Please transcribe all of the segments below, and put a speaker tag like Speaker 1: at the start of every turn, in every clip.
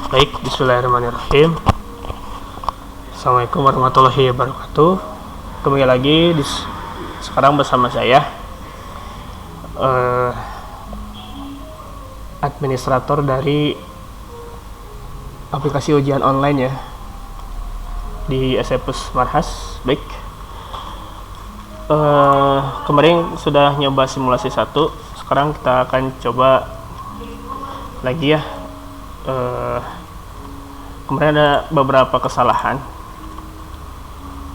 Speaker 1: Baik, bismillahirrahmanirrahim. Assalamualaikum warahmatullahi wabarakatuh. Kembali lagi sekarang bersama saya administrator dari aplikasi ujian online ya di SFPUS Marhas. Baik, kemarin sudah nyoba simulasi 1, sekarang kita akan coba lagi ya. Kemarin ada beberapa kesalahan,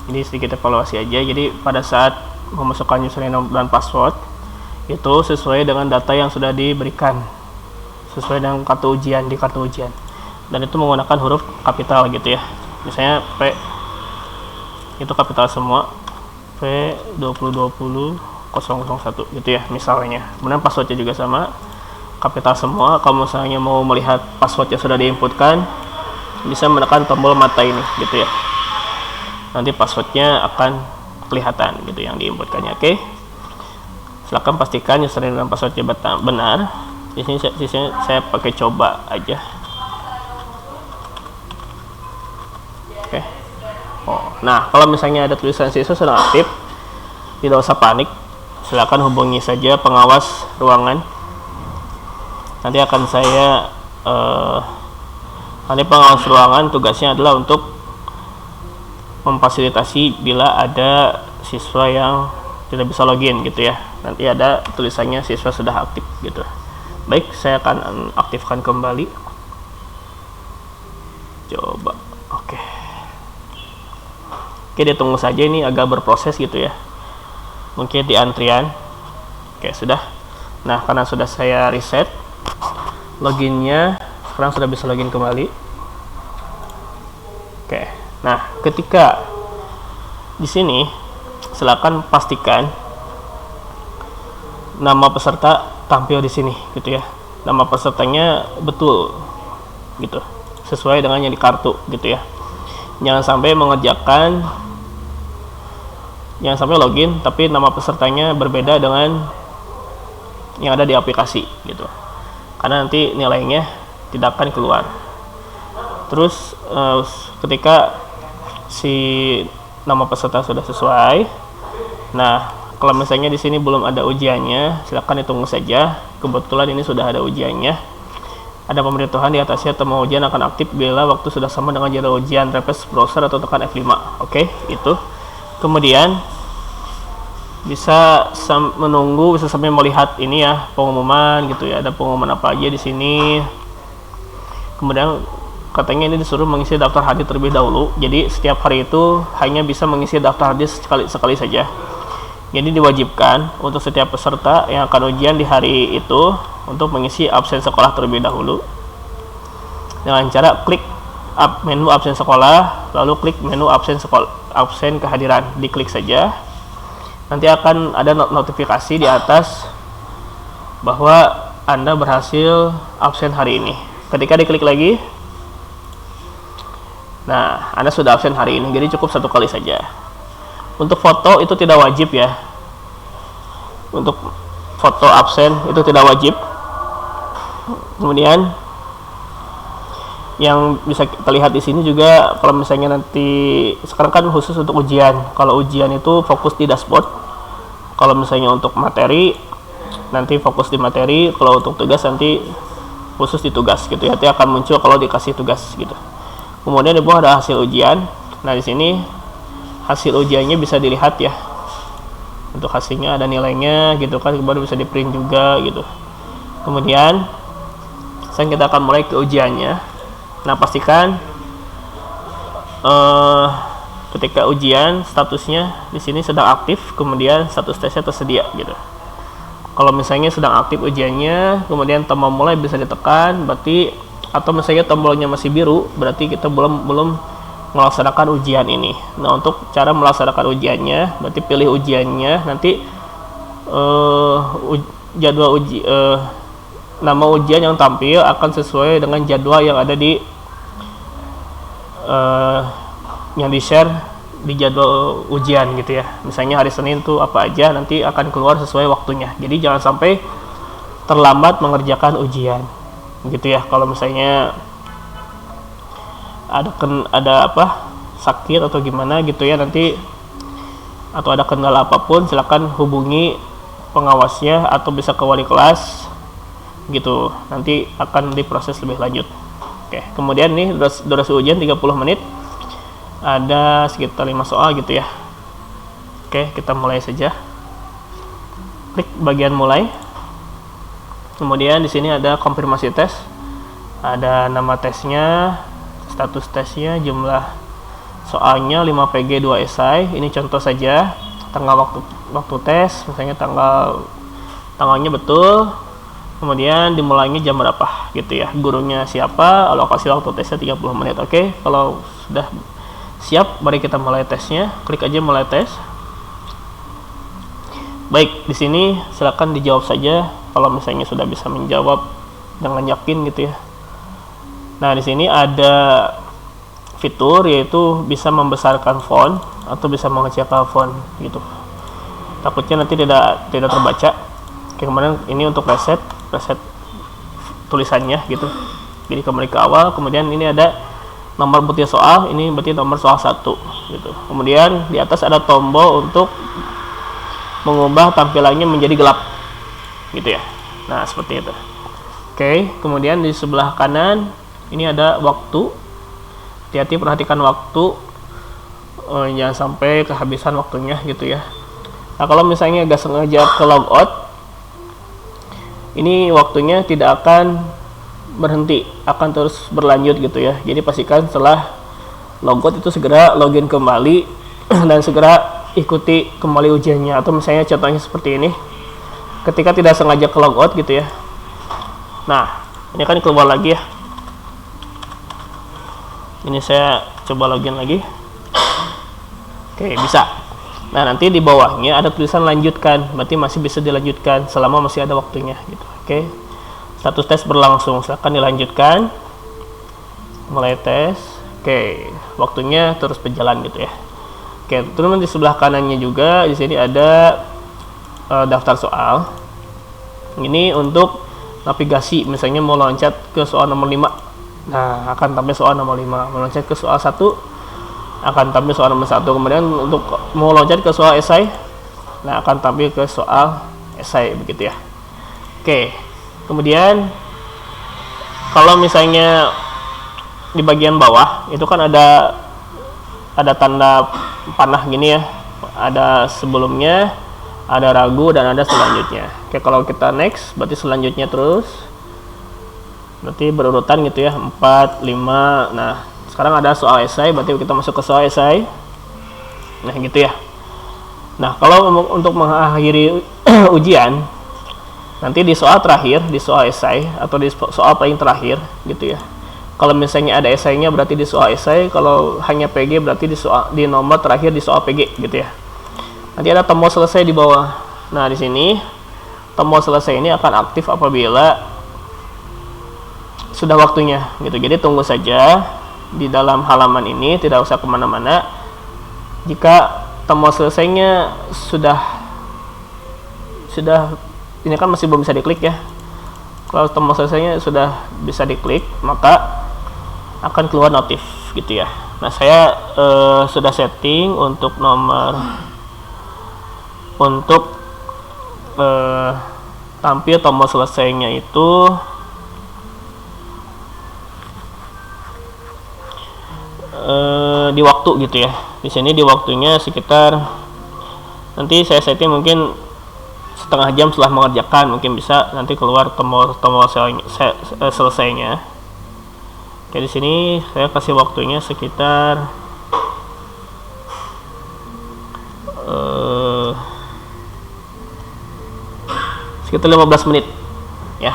Speaker 1: ini sedikit evaluasi aja. Jadi pada saat memasukkan username dan password itu sesuai dengan data yang sudah diberikan, sesuai dengan kartu ujian di kartu ujian, dan itu menggunakan huruf kapital gitu ya. Misalnya P itu kapital semua, P 2020 001 gitu ya misalnya. Kemudian passwordnya juga sama, kapital semua. Kalau misalnya mau melihat password yang sudah diinputkan, bisa menekan tombol mata ini gitu ya, nanti passwordnya akan kelihatan gitu yang diinputkannya. Oke, silakan pastikan username dan passwordnya benar. Di sini saya pakai coba aja. Oke. Nah, kalau misalnya ada tulisan siswa sedang aktif, tidak usah panik, silakan hubungi saja pengawas ruangan. Nanti akan saya nanti pengawas ruangan tugasnya adalah untuk memfasilitasi bila ada siswa yang tidak bisa login gitu ya. Nanti ada tulisannya siswa sudah aktif gitu. Baik, saya akan aktifkan kembali. Coba. Oke, ditunggu saja, ini agak berproses gitu ya. Mungkin di antrian. Oke, sudah. Nah, karena sudah saya reset loginnya, sekarang sudah bisa login kembali. Oke, nah ketika di sini silakan pastikan nama peserta tampil di sini gitu ya. Nama pesertanya betul gitu, sesuai dengan yang di kartu gitu ya. Jangan sampai login tapi nama pesertanya berbeda dengan yang ada di aplikasi gitu, karena nanti nilainya tidak akan keluar. Terus ketika si nama peserta sudah sesuai, nah kalau misalnya di sini belum ada ujiannya, silakan ditunggu saja. Kebetulan ini sudah ada ujiannya, ada pemberitahuan di atasnya tema ujian akan aktif bila waktu sudah sama dengan jadwal ujian. Refresh browser atau tekan F5. Oke, itu. Kemudian bisa menunggu, bisa sampai melihat ini ya pengumuman gitu ya. Ada pengumuman apa aja di sini. Kemudian katanya ini disuruh mengisi daftar hadir terlebih dahulu. Jadi setiap hari itu hanya bisa mengisi daftar hadir sekali saja. Jadi diwajibkan untuk setiap peserta yang akan ujian di hari itu untuk mengisi absen sekolah terlebih dahulu dengan cara klik menu absen sekolah, lalu klik menu absen kehadiran, diklik saja. Nanti akan ada notifikasi di atas bahwa Anda berhasil absen hari ini. Ketika diklik lagi, nah Anda sudah absen hari ini, jadi cukup 1 kali saja. Untuk foto itu tidak wajib ya. Untuk foto absen itu tidak wajib. Kemudian yang bisa kita lihat di sini juga, kalau misalnya nanti sekarang kan khusus untuk ujian. Kalau ujian itu fokus di dashboard. Kalau misalnya untuk materi nanti fokus di materi. Kalau untuk tugas nanti khusus di tugas gitu ya. Nanti akan muncul kalau dikasih tugas gitu. Kemudian di bawah ada hasil ujian. Nah, di sini hasil ujiannya bisa dilihat ya. Untuk hasilnya ada nilainya gitu kan, baru bisa di print juga gitu. Kemudian sekarang kita akan mulai ke ujiannya. Nah, pastikan ketika ujian statusnya di sini sedang aktif, kemudian status tesnya tersedia gitu. Kalau misalnya sedang aktif ujiannya, kemudian tombol mulai bisa ditekan, berarti, atau misalnya tombolnya masih biru, berarti kita belum melaksanakan ujian ini. Nah, untuk cara melaksanakan ujiannya, berarti pilih ujiannya, nanti jadwal nama ujian yang tampil akan sesuai dengan jadwal yang ada di yang di-share di jadwal ujian gitu ya. Misalnya hari Senin tuh apa aja, nanti akan keluar sesuai waktunya. Jadi jangan sampai terlambat mengerjakan ujian. gitu ya. Kalau misalnya ada sakit atau gimana gitu ya nanti, atau ada kendala apapun, silakan hubungi pengawasnya atau bisa ke wali kelas gitu, nanti akan diproses lebih lanjut. Oke, kemudian nih durasi ujian 30 menit, ada sekitar 5 soal gitu ya. Oke, kita mulai saja. Klik bagian mulai. Kemudian di sini ada konfirmasi tes, ada nama tesnya, status tesnya, jumlah soalnya 5 PG 2 esai. Ini contoh saja, tanggal waktu tes, misalnya tanggalnya betul, kemudian dimulainya jam berapa gitu ya, gurunya siapa, alokasi waktu tesnya 30 menit. Oke, kalau sudah siap, mari kita mulai tesnya. Klik aja mulai tes. Baik, di sini silakan dijawab saja kalau misalnya sudah bisa menjawab dengan yakin gitu ya. Nah, di sini ada fitur yaitu bisa membesarkan font atau bisa mengecilkan font gitu. Takutnya nanti tidak terbaca. Oke, kemudian ini untuk reset tulisannya gitu. Jadi kembali ke awal, kemudian ini ada nomor bukti soal, ini berarti nomor soal 1 gitu. Kemudian di atas ada tombol untuk mengubah tampilannya menjadi gelap gitu ya. Nah, seperti itu. Oke, kemudian di sebelah kanan ini ada waktu. Hati-hati, perhatikan waktu, jangan sampai kehabisan waktunya gitu ya. Nah, kalau misalnya gak sengaja ke logout, ini waktunya tidak akan berhenti, akan terus berlanjut gitu ya. Jadi pastikan setelah logout itu segera login kembali dan segera ikuti kembali ujiannya. Atau misalnya contohnya seperti ini, ketika tidak sengaja ke logout gitu ya. Nah, ini kan keluar lagi ya. Ini saya coba login lagi. Oke, bisa. Nah, nanti di bawahnya ada tulisan lanjutkan, berarti masih bisa dilanjutkan selama masih ada waktunya gitu. Oke. Status tes berlangsung, silakan dilanjutkan. Mulai tes. Oke, waktunya terus berjalan gitu ya. Oke, terus di sebelah kanannya juga di sini ada daftar soal. Ini untuk navigasi, misalnya mau loncat ke soal nomor 5. Nah, akan tampil soal nomor 5. Meloncat ke soal 1, akan tampil soal nomor 1. Kemudian untuk mau loncat ke soal esai, nah akan tampil ke soal esai begitu ya. Oke, kemudian kalau misalnya di bagian bawah itu kan ada tanda panah gini ya, ada sebelumnya, ada ragu, dan ada selanjutnya. Oke, kalau kita next berarti selanjutnya terus, berarti berurutan gitu ya, 4, 5. Nah, sekarang ada soal esai, berarti kita masuk ke soal esai. Nah, gitu ya. Nah, kalau untuk mengakhiri ujian, nanti di soal terakhir, di soal esai atau di soal paling terakhir gitu ya. Kalau misalnya ada esainya berarti di soal esai, kalau hanya PG berarti di nomor terakhir di soal PG gitu ya. Nanti ada tombol selesai di bawah. Nah, di sini tombol selesai ini akan aktif apabila sudah waktunya gitu. Jadi tunggu saja di dalam halaman ini, tidak usah kemana-mana. Jika tombol selesainya sudah ini kan masih belum bisa diklik ya. Kalau tombol selesainya sudah bisa diklik, maka akan keluar notif gitu ya. Nah, saya sudah setting untuk nomor tampil tombol selesainya itu di waktu gitu ya. Di sini di waktunya sekitar, nanti saya setting mungkin setengah jam setelah mengerjakan, mungkin bisa nanti keluar tombol selesainya. Oke, di sini saya kasih waktunya sekitar sekitar 15 menit ya,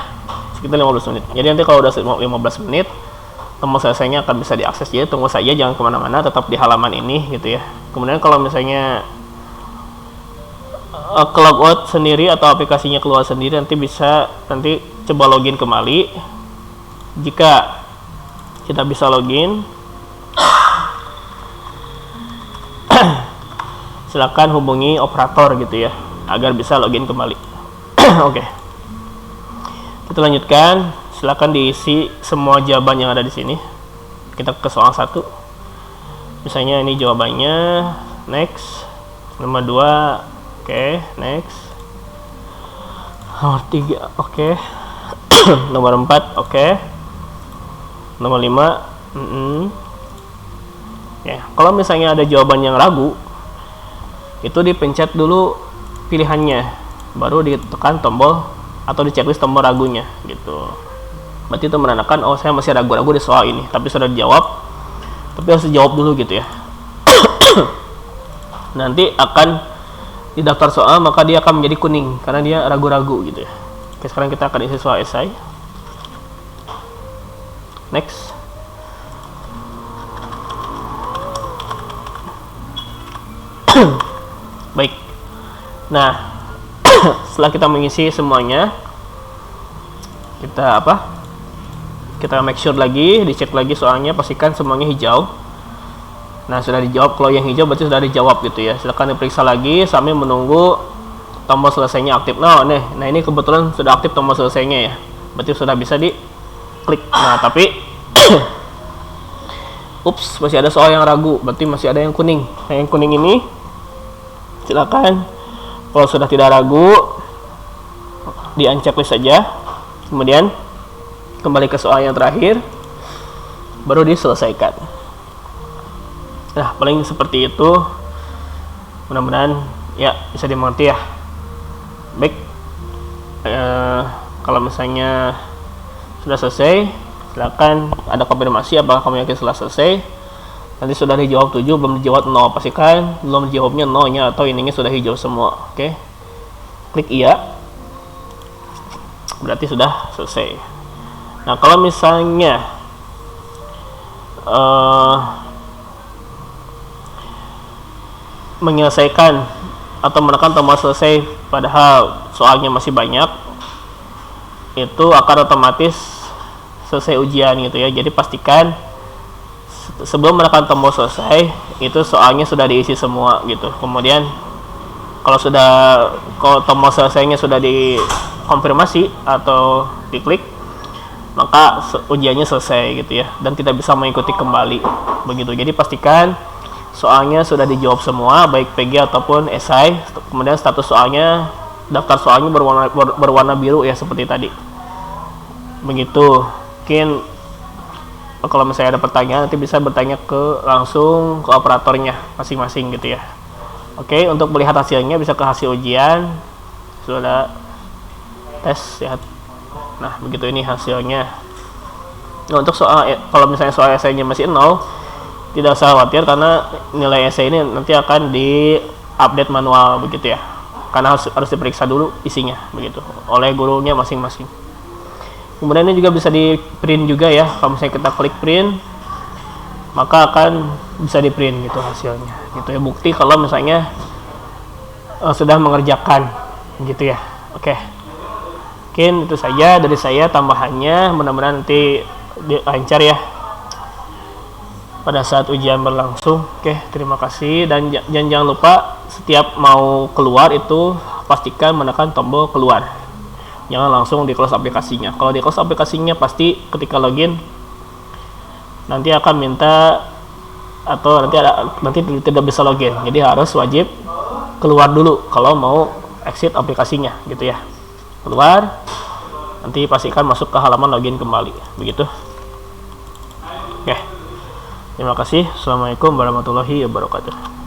Speaker 1: sekitar 15 menit. Jadi nanti kalau udah 15 menit tombol selesainya akan bisa diakses. Jadi tunggu saja, jangan kemana-mana, tetap di halaman ini gitu ya. Kemudian kalau misalnya ke logout sendiri atau aplikasinya keluar sendiri, nanti bisa coba login kembali. Jika kita bisa login, silakan hubungi operator gitu ya agar bisa login kembali. Oke, kita lanjutkan. silakan diisi semua jawaban yang ada di sini. Kita ke soal 1. Misalnya ini jawabannya, next. Nomor 2, oke, next. Nomor 3, oke. Nomor 4, oke. Nomor 5, ya, kalau misalnya ada jawaban yang ragu, itu dipencet dulu pilihannya, baru ditekan tombol atau di checklist tombol ragunya gitu. Berarti itu menandakan oh saya masih ragu-ragu di soal ini, tapi sudah dijawab, tapi harus dijawab dulu gitu ya. Nanti akan di daftar soal, maka dia akan menjadi kuning karena dia ragu-ragu gitu ya. Oke, sekarang kita akan isi soal esai. Next. Baik. Nah, setelah kita mengisi semuanya, kita kita make sure lagi, dicek lagi soalnya, pastikan semuanya hijau. Nah, sudah dijawab. Kalau yang hijau berarti sudah dijawab gitu ya. Silakan diperiksa lagi sambil menunggu tombol selesainya aktif. Nah ini kebetulan sudah aktif tombol selesainya ya, berarti sudah bisa diklik. Nah, tapi ups, masih ada soal yang ragu, berarti masih ada yang kuning. Nah, yang kuning ini silakan, kalau sudah tidak ragu, di-unchecklist saja, kemudian kembali ke soal yang terakhir, baru diselesaikan. Nah, paling seperti itu. Mudah-mudahan ya bisa dimengerti ya. Baik, kalau misalnya sudah selesai, silakan ada konfirmasi apakah kamu yakin setelah selesai. Nanti sudah dijawab 7, belum dijawab 0, pastikan belum dijawabnya 0-nya atau ininya sudah hijau semua. Oke, klik iya, berarti sudah selesai. Nah, kalau misalnya menyelesaikan atau menekan tombol selesai padahal soalnya masih banyak, itu akan otomatis selesai ujian gitu ya. Jadi pastikan sebelum menekan tombol selesai itu soalnya sudah diisi semua gitu. Kemudian kalau tombol selesainya sudah dikonfirmasi atau diklik, maka ujiannya selesai gitu ya, dan tidak bisa mengikuti kembali begitu. Jadi pastikan soalnya sudah dijawab semua, baik PG ataupun esai. Kemudian status soalnya, daftar soalnya berwarna biru ya, seperti tadi begitu. Mungkin kalau misalnya ada pertanyaan, nanti bisa bertanya langsung ke operatornya masing-masing gitu ya. Oke, untuk melihat hasilnya bisa ke hasil ujian, sudah tes ya. Nah, begitu ini hasilnya. Nah, untuk soal, kalau misalnya soal esainya masih 0, tidak usah khawatir karena nilai esai ini nanti akan di-update manual begitu ya. Karena harus diperiksa dulu isinya begitu oleh gurunya masing-masing. Kemudian ini juga bisa di print juga ya. Kalau misalnya kita klik print, maka akan bisa di print gitu hasilnya gitu ya, bukti kalau misalnya sudah mengerjakan gitu ya. Oke, mungkin itu saja dari saya tambahannya. Mudah-mudahan nanti lancar ya pada saat ujian berlangsung. Oke, terima kasih, dan jangan lupa setiap mau keluar itu pastikan menekan tombol keluar. Jangan langsung di close aplikasinya. Kalau di close aplikasinya pasti ketika login nanti akan minta, atau nanti tidak bisa login. Jadi harus wajib keluar dulu kalau mau exit aplikasinya gitu ya. Keluar, nanti pastikan masuk ke halaman login kembali begitu. Oke. Terima kasih. Assalamualaikum warahmatullahi wabarakatuh.